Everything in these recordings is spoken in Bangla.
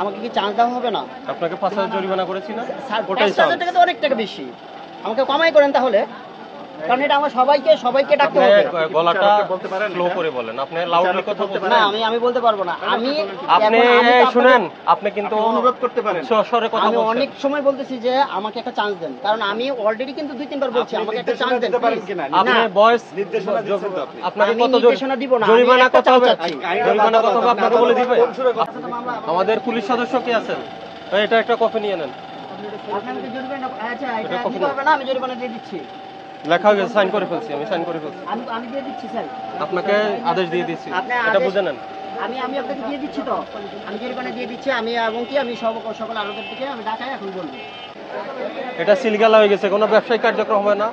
আমাকে কি চান্স দেওয়া হবে না? আপনাকে 5,000 জরিমানা করেছি না? স্যার ওটাই 5,000 টাকা তো অনেক টাকা বেশি, আমাকে কমাই করেন তাহলে, কারণ এটা আমার সবাইকে ডাকতে হবে। গলাটা স্লো করে বলেন, আপনি লাউডলি কথা বলতে না আমি বলতে পারবো না। আপনি শুনেন, আপনি কিন্তু অনুরোধ করতে পারেন, সরে কথা আমি বলছেন। অনেক সময় বলতেছি যে আমাকে একটা চান্স দেন, কারণ আমি অলরেডি কিন্তু 2-3 বার বলছি আমাকে একটা চান্স দেন। আপনি ভয়েস নির্দেশনা দিচ্ছেন তো আপনি। আপনাকে আমি কত নির্দেশনা দিব না, জরিমানা কত হবে? চাচ্ছি। জরিমানা কত হবে আপনাকে বলে দিবে? আমাদের পুলিশ সদস্য কি আছেন? এটা একটা কপি নিয়ে নেন। আপনি আমাকে জরিমানা, আচ্ছা এটা এটা কপি দিতে হবে না, আমি জরিমানা দিয়ে দিচ্ছি। লেখা হয়ে গেছে, সাইন করে ফেলছি, আমি সাইন করে ফেলছি। আমি দিয়ে দিচ্ছি স্যার, আপনাকে আদেশ দিয়ে দিচ্ছি, আপনি এটা আদেশ- বুঝে নেন। আমি আপনাকে দিয়ে দিচ্ছি তো, আমি জরিমানা দিয়ে দিচ্ছি। আমি এবং কি আমি সকল আলোকের দিকে আমি ঢাকায় এখন বলবো। এটা সিলগালা হয়ে গেছে, কোনো ব্যবসায়িক কার্যক্রম হবে না,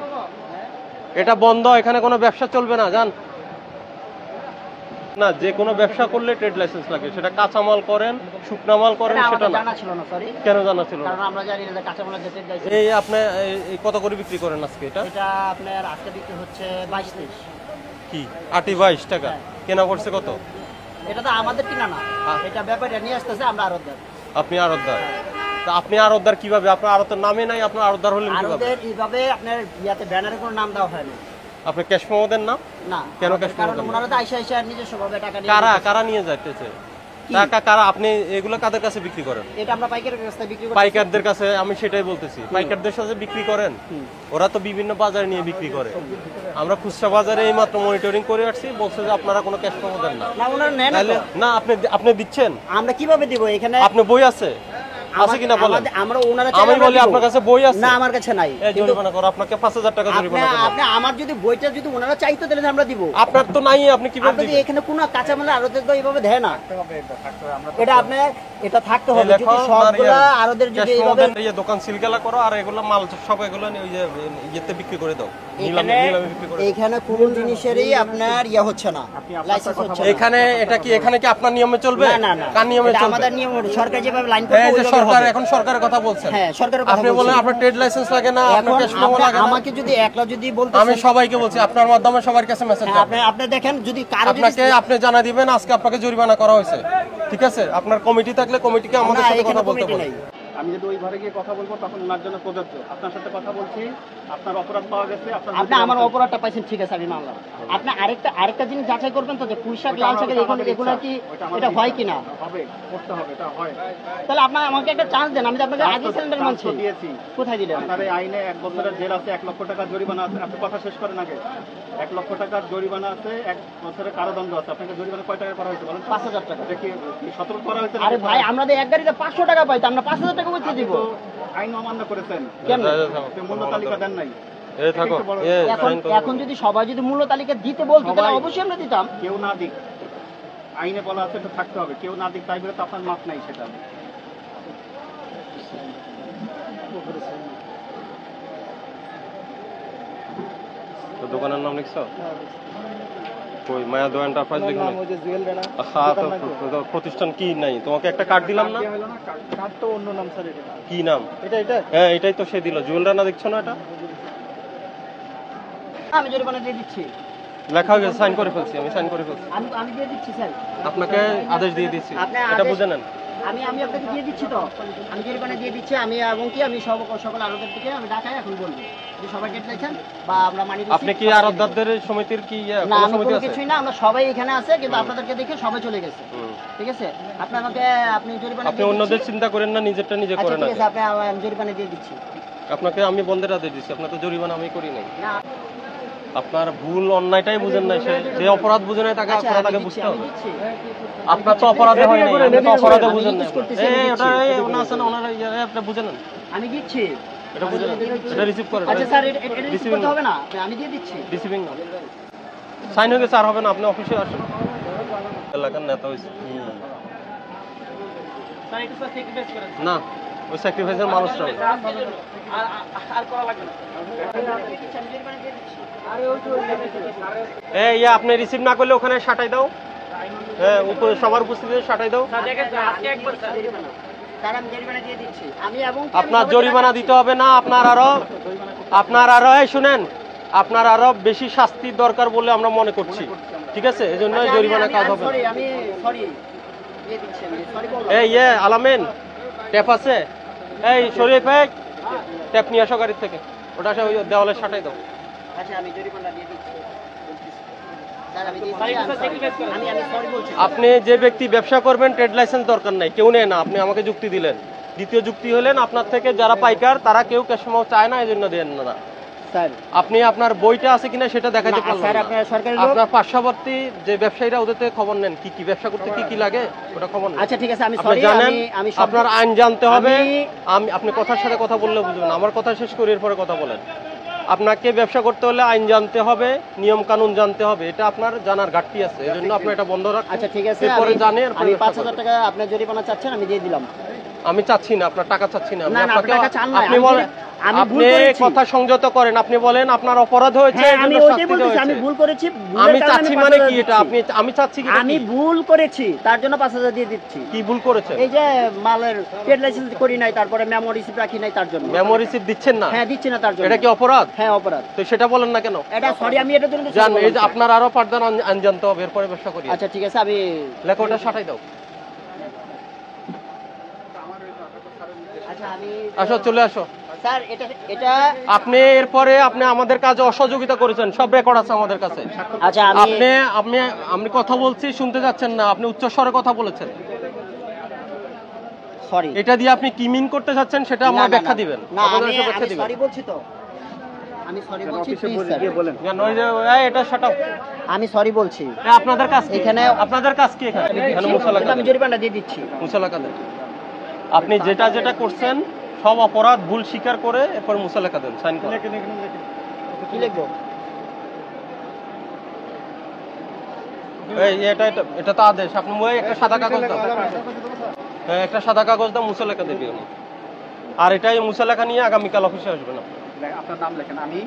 এটা বন্ধ, এখানে কোনো ব্যবসা চলবে না। জান না, যে কোনো ব্যবসা করলে ট্রেড লাইসেন্স লাগে, সেটা কাঁচামাল করেন শুকনা মাল করেন এটা সেটা আমাদের না। জানা ছিল না, সরি। কেন জানা ছিল না? কারণ আমরা জানি না যে কাঁচামালের যেতে যাইছে। এই আপনি এই কত করে বিক্রি করেন আজকে? এটা এটা আপনার আজকে বিক্রি হচ্ছে 22-23। কি 28 টাকা কেনা করছে কত? এটা তো আমাদের কিনা না, এটা ব্যাপারটা নিয়ে আসতেছে, আমরা আরতদার। আপনি আড়তদার, তা আপনি আড়তদার কিভাবে? আপনার আড়তের নামে নাই, আপনার আড়তদার হলেন কিভাবে? আরতদের এইভাবে আপনার ইয়াতে ব্যানারে কোনো নাম দেওয়া হয়নি। আপনি ক্যাশ মেমো দেন না? না কেন cash কারণ দেন না? ওনারা তো আইসা নিজস্ব ভাবে টাকা নিয়ে কারা নিতেছে। কারা নিয়ে যাইতেছে কি? টাকা? কারা? আপনি এগুলো কাদের কাছে বিক্রি করেন? এটা আমরা পাইকারের কাছ থেকে বিক্রি করি। পাইকারদের কাছে। আমি সেটাই বলতেছি, পাইকারদের সাথে বিক্রি করেন, ওরা তো বিভিন্ন বাজারে নিয়ে বিক্রি করে। আমরা খুচরা বাজারে এই মাত্র মনিটরিং করে আসছি, বলছে যে আপনারা কোনো ক্যাশ মেমো দেন না। না ওনারা নেন না তাহলে তো। না, আপনি দিচ্ছেন? আমরা কিভাবে দিব? এখানে আপনি বই আছে আছে কিনা বলেন? আমরা ওনারা আমি চাইলে বলি দিব। আপনার কাছে বই আছে? না আমার কাছে নাই। এই কিন্তু জরিমানা করো, আপনাকে 5,000 টাকা জরিমানা করো। আপনি আমার যদি বইটা যদি ওনারা চাইতো তাহলে আমরা দিব। আপনার তো নাই, আপনি কিভাবে আপনি দিবেন? এখানে কোনো কাঁচামাল আড়তের তো এইভাবে দেয় না। এটা আপনি এটা থাকতে হবে, লেখো, যদি সবগুলা আড়তের ক্যাশ যদি মেমো এইভাবে দেন, এই দোকান সিলগালা করো, আর এগুলো মাল সব এগুলো নিয়ে ওই যে ইয়েতে বিক্রি করে দাও, এখানে নিলামে বিক্রি করে দাও। এখানে কোন জিনিসেরই আপনার ইয়া হচ্ছে না, লাইসেন্স হচ্ছে না। এখানে এটা কি এখানে কি আপনার নিয়মে চলবে? না না না, কার নিয়মে এটা চলবে? আমাদের নিয়ম, সরকার যেভাবে লাইন করবে এই যে ওইভাবে সরকার, হবে। এখন সরকারের কথা বলছেন। হ্যাঁ সরকারের কথা আপনি বলছি। বলেন আপনার ট্রেড লাইসেন্স লাগে না, আপনার এখন ক্যাশ মেমো লাগে না। আমাকে যদি একলা যদি বলতে আমি সবাইকে বলছি, আপনার মাধ্যমে সবার কাছে মেসেজ যাবে। আপনি দেখেন যদি কারো যদি আপনাকে আপনি জানা দিবেন আজকে আপনাকে জরিমানা করা হয়েছে, ঠিক আছে? আপনার কমিটি থাকলে কমিটিকে আমাদের না, সাথে এখানে কথা বলতে কমিটি বলেন। নাই। আমি যদি ওই ঘরে গিয়ে কথা বলবো তখন ওনার জন্য প্রযোজ্য। আপনার সাথে কথা বলছি, আপনার অপরাধ পাওয়া গেছে, আপনি আমার অপরাধটা পাইছেন, ঠিক আছে আমি মানলাম। আপনি আরেকটা জিনিস যাচাই করবেন তো, যে পুঁইশাক লাল শাকের এগুলো কি এটা হয় কিনা? হবে, করতে হবে, এটা হয়। তাহলে আপনি আমাকে একটা চান্স দেন, আমি তো আপনাকে আগে সিলিন্ডার মানছি। দিয়েছি। কোথায় দিলেন? আপনার এই আইনে 1 বছরের জেল আছে, 1 লক্ষ টাকা জরিমানা আছে। আপনি কথা শেষ করেন আগে। 1 লক্ষ টাকার জরিমানা আছে, 1 বছরের কারাদণ্ড আছে। আপনাকে জরিমানা কয় টাকা করা হয়েছে বলেন? 5,000 টাকা। এটা কি 17 করা হয়েছে? আরে ভাই আমরা তো এক গাড়িতে 500 টাকা পাইতাম, আমরা 5,000 টাকা বলতে দিব। তো আইন অমান্য করেছেন, কেন? আপনি মূল্য তালিকা দেন নাই। এই থাকো, এখন যদি সবাই যদি মূল্য তালিকা দিতে বলতো তাহলে সবাই- অবশ্যই আমরা দিতাম। কেউ না দিক, আইনে বলা আছে তো থাকতে হবে, কেউ না দিক তাই বলে তো আপনার মাপ নাই সেটা। তো দোকানের নাম লিখছো? কই মায়া দো এন্টারপ্রাইজ লিখো না? জুয়েল রানা হ্যাঁ, তো প্রতিষ্ঠান কি নাই? তোমাকে একটা কার্ড দিলাম না? হলো না, কার্ড তো অন্য নাম স্যার। এটা কি নাম? এটা হ্যাঁ এটাই তো সে দিল, জুয়েল রানা দেখছো না? এটা আমি জরিমানা দিয়ে দিচ্ছি, লেখা হয়ে গেছে, সাইন করে ফেলছি, আমি সাইন করে ফেলছি। আমি দিয়ে দিচ্ছি স্যার। আপনাকে আদেশ দিয়ে দিচ্ছি, আপনি এটা আদেশ- বুঝে নেন। আমি আপনাকে দিয়ে দিচ্ছি তো, আমি জরিমানা দিয়ে দিচ্ছি। আমি এবং কি আমি সকল আলোকের দিকে আমি ঢাকায় এখন বলবো, যে সবাই গেট চাইছেন বা আমরা মানি দিচ্ছি। আপনি কি আরতদারদের সমিতির কি না কোনো আমি সমিতি কোনো আছে? কিছুই না, আমরা সবাই এখানে আছে, কিন্তু আপনাদেরকে দেখে সবাই চলে গেছে, হুম। ঠিক আছে? আপনি আমাকে আপনি জরিমানা আপনি দিয়ে অন্যদের দিচ্ছি। চিন্তা করেন না, নিজেরটা নিজে আচ্ছা করেন ঠিক আগে। আছে, আমি জরিমানা দিয়ে দিচ্ছি। আপনাকে আমি বন্ধের আদেশ দিচ্ছি, আপনার তো জরিমানা আমি করি নাই। না আপনার ভুল অন্যায়টাই বুঝেন নাই, যে অপরাধ বুঝে নাই তাকে আচ্ছা, অপরাধ আমি আগে দিচ্ছি, বুঝতে আমি হবে। দিচ্ছি। আপনার তো অপরাধে হয় নাই, আপনি তো অপরাধে আমি বুঝেন নাই। রিকোয়েস্ট করতেছি, আমি দিচ্ছি। ওনার আছে না, ওনারা আপনি বুঝে নেন, আমি দিচ্ছি। এটা বুঝে নেন, এটা রিসিভ করেন। আচ্ছা স্যার, এটা রিসিভ রিসিভিং করতে হবে না, আমি দিয়ে দিচ্ছি। রিসিভিং না, সাইন হয়ে গেছে, আর হবে না, আপনি অফিসে আসুন। এলাকার নেতা হয়েছে না, ওই স্যাক্রিফাইসের মানুষরা আর করা লাগবে না। আমি জরিমানা দিয়ে দিচ্ছি। এই আপনি রিসিভ না করলে ওখানে সাটাই দাও, হ্যাঁ উপরে সবার উপস্থিতিতে সাটাই দাও। স্যার আমি জরিমানা দিয়ে দিচ্ছি। আমি এবং কি আমি আপনার সবাইকে জরিমানা দেখাচ্ছি। দিতে হবে না, আপনার আরো এই শুনেন, আপনার আরো বেশি শাস্তির দরকার বলে আমরা মনে করছি, ঠিক আছে? এই জন্য আচ্ছা, জরিমানা কাজ হবে না। আমি সরি দিয়ে দিচ্ছি আমি সরি বললাম। এই আলামিন ট্যাপ আছে? এই শরীফ ট্যাপ নিয়ে আসো গাড়ি থেকে, ওটা ওই দেওয়ালে সাটাই দাও। আচ্ছা আমি জরিমানা দিয়ে দিচ্ছি। স্যার আমি দিয়ে দিচ্ছি, আমি সরি বলছি। আপনি যে ব্যক্তি ব্যবসা করবেন ট্রেড লাইসেন্স দরকার নাই, কেউ নেয় না, আপনি আমাকে যুক্তি দিলেন। দ্বিতীয় যুক্তি হলেন আপনার থেকে যারা পাইকার তারা কেউ ক্যাশমাও চায় না, এই জন্য দেন না। স্যার আপনি আপনার বইটা আছে কিনা সেটা দেখাতে পারলেন স্যার না। আপনার সরকারি লোক। আপনার পার্শ্ববর্তী যে ব্যবসায়ীরা ওদের থেকে খবর নেন, কি কি ব্যবসা করতে কি কি লাগে ওটা খবর নেন। আচ্ছা ঠিক আছে আমি আপনি সরি, জানেন, আমি আপনার আইন জানতে হবে। আমি- আপনি কথার সাথে কথা বললে বুঝবেন না। আমার কথা শেষ করে এরপরে কথা বলেন। আপনাকে ব্যবসা করতে হলে আইন জানতে হবে, নিয়ম কানুন জানতে হবে, এটা আপনার জানার ঘাটতি আছে, এই জন্য আপনি এটা বন্ধ রাখুন। আচ্ছা ঠিক আছে, এরপরে জানে, এরপরে আমি ব্যবসা 5000 করবেন। টাকা আপনার জরিমানা চাচ্ছেন, আমি দিয়ে দিলাম। আমি চাচ্ছি না, আপনার টাকা চাচ্ছি না। না, না, আপনাকে আপনার টাকা চান না, আপনি আমি বলেন, আমি ভুল আপনি করেছি। কথা সংযত করেন। আপনি বলেন আপনার অপরাধ হয়েছে, হ্যাঁ এর আমি জন্য ওইটাই শাস্তি বলতেছি, দেওয়া আমি হয়েছে। ভুল করেছি। ভুলের আমি কারণে চাচ্ছি 5000 মানে কি দিচ্ছি। এটা? আমি চাচ্ছি কি? আমি ভুল করেছি, তার জন্য 5000 দিয়ে দিচ্ছি। কি ভুল করেছেন? এই যে মালের ট্রেড লাইসেন্স করি নাই, তারপরে মেমো রিসিপ্ট রাখি নাই, তার জন্য। মেমো রিসিপ্ট দিচ্ছেন না? হ্যাঁ দিচ্ছি না, তার জন্য। এটা কি অপরাধ? হ্যাঁ অপরাধ। তো সেটা বলেন না কেন? এটা সরি, আমি এটার জন্য জান, sorry এই যে বললাম। আপনার আরো ফার্দার আইন জানতে হবে, এরপরে ব্যবসা করি। আচ্ছা ঠিক আছে, আমি লেখো ওটা সাটাই দাও। আচ্ছা আমি আসো, চলে আসো। স্যার এটা এটা আপনি এরপরে আপনি আমাদের কাজে অসহযোগিতা করেছেন, সব রেকর্ড আছে আমাদের কাছে। আচ্ছা আপনি আপনি আমি কথা বলছি, শুনতে যাচ্ছেন না, আপনি উচ্চ স্বরে কথা বলেছেন। সরি। এটা দিয়ে আপনি কি মিন করতে চাচ্ছেন সেটা আমার ব্যাখ্যা দিবেন। না আমাদের আমি এসে ব্যাখ্যা দিবেন। সরি বলছি তো, আমি সরি বলছি, অফিসে প্লিজ স্যার। গিয়ে বলেন। জান, ওই যে এটা শাট আপ। আমি সরি বলছি। আপনাদের কাজ কি? এখানে- আপনাদের কাজ কি এখানে? এখানে মুসালা আমি জরিমানা দিয়ে দিচ্ছি। মুসালা দেন। আপনি যেটা যেটা করছেন সব অপরাধ ভুল স্বীকার করে এরপর মুসালা দেন, সাইন করেন। কি লিখবো? এই এটা তো আদেশ। আপনি একটা সাদা কাগজ দাও। হ্যাঁ, একটা সাদা কাগজ দাও, মুছে লেখা দেবে উনি। আর এটাই মুছে লেখা নিয়ে আগামীকাল অফিসে আসবেন আপনি। আপনার নাম লেখেন। আমি